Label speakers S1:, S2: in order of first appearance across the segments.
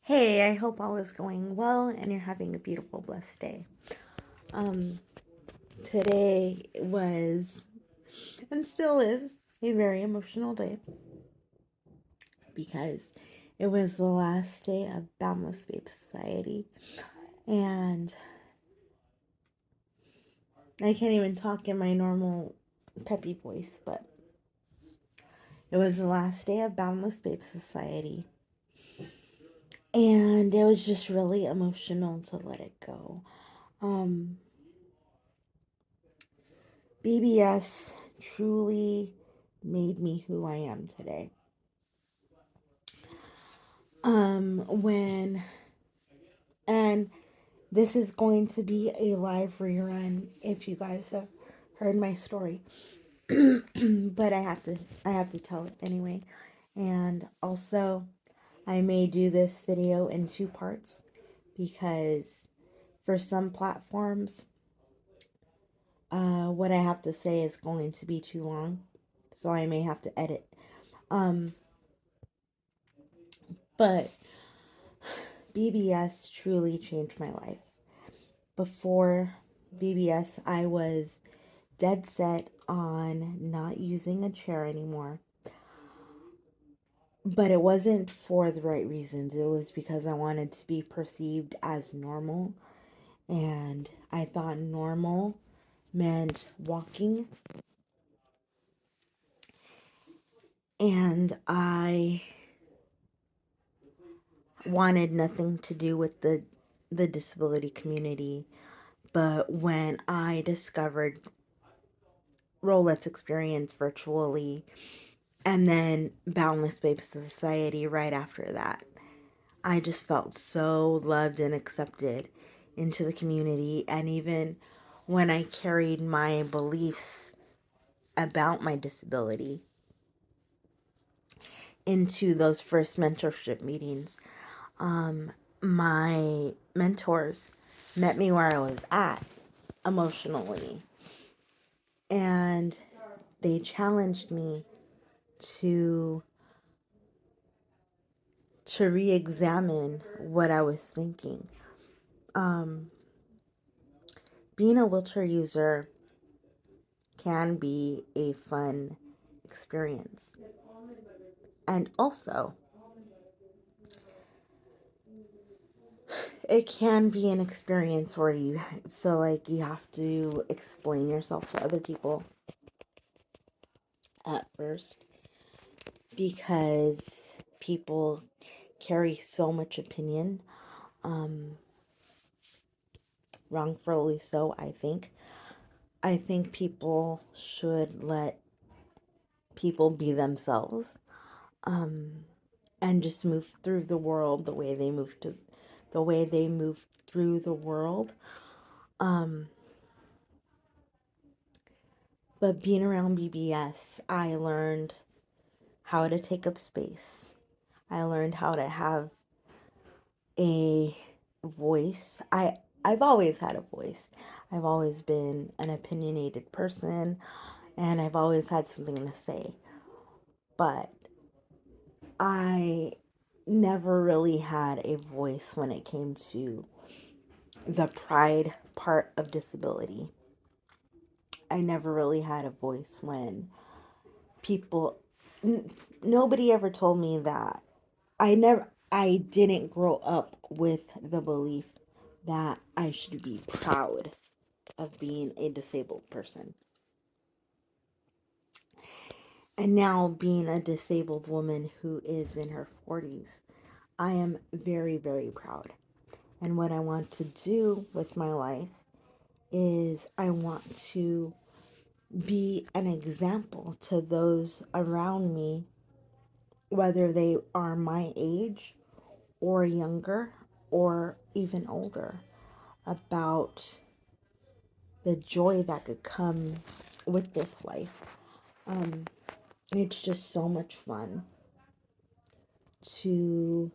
S1: Hey, I hope all is going well and you're having a beautiful, blessed day. Um, Today was and still is a very emotional day because it was the last day of Boundless Babe Society, and I can't even talk in my normal peppy voice, but it was the last day of Boundless Babe Society, and it was just really emotional to let it go. Um, BBS truly made me who I am today. When and this is going to be a live rerun if you guys have heard my story. But I have to tell it anyway. And also I may do this video in two parts because for some platforms what I have to say is going to be too long. So I may have to edit. Um but BBS truly changed my life. Before BBS, I was dead set on not using a chair anymore. But it wasn't for the right reasons. It was because I wanted to be perceived as normal. And I thought normal meant walking. And I wanted nothing to do with the disability community. But when I discovered Let's Experience virtually, and then Boundless Babe Society right after that, I just felt so loved and accepted into the community. And even when I carried my beliefs about my disability into those first mentorship meetings, my mentors met me where I was at emotionally, and they challenged me to re-examine what I was thinking. Being a wheelchair user can be a fun experience. And also, it can be an experience where you feel like you have to explain yourself to other people at first because people carry so much opinion, wrongfully so, I think. I think people should let people be themselves, and just move through the world the way they move through the world. But being around BBS, I learned how to take up space. I learned how to have a voice. I've always had a voice. I've always been an opinionated person, and I've always had something to say. But I never really had a voice when it came to the pride part of disability. I never really had a voice when people nobody ever told me that. I didn't grow up with the belief that I should be proud of being a disabled person. And now, being a disabled woman who is in her 40s, I am very, very proud. And what I want to do with my life is I want to be an example to those around me, whether they are my age or younger or even older, about the joy that could come with this life. It's just so much fun to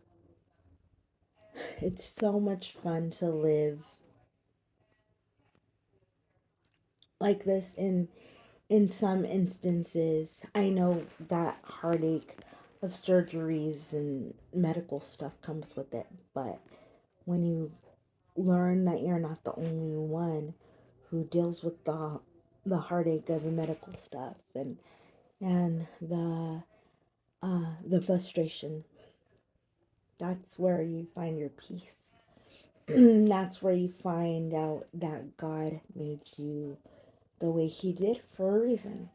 S1: it's so much fun to live like this. In some instances, I know that heartache of surgeries and medical stuff comes with it. But when you learn that you're not the only one who deals with the heartache of the medical stuff and the frustration, that's where you find your peace. That's where you find out that God made you the way He did for a reason.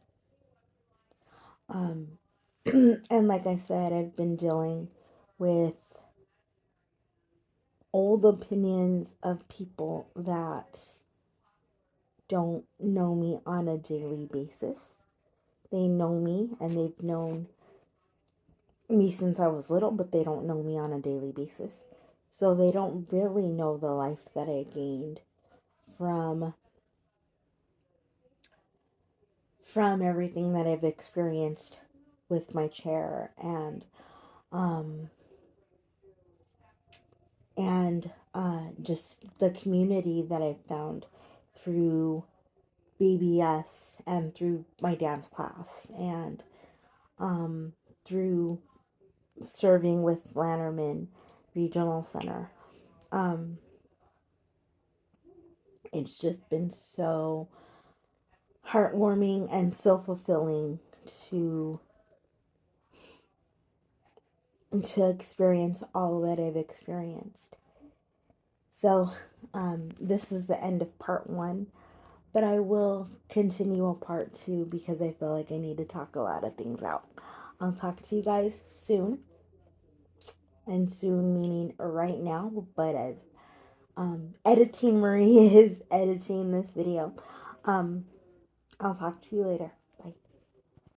S1: Um, and like I said, I've been dealing with old opinions of people that don't know me on a daily basis. They know me and they've known me since I was little, but they don't know me on a daily basis. So they don't really know the life that I gained from everything that I've experienced with my chair um and just the community that I've found through BBS and through my dance class and um through serving with Lanterman Regional Center. Um it's just been so heartwarming and so fulfilling to experience all that I've experienced. So, this is the end of part one, but I will continue on part two because I feel like I need to talk a lot of things out. I'll talk to you guys soon, and soon meaning right now, but as editing Marie is editing this video, I'll talk to you later.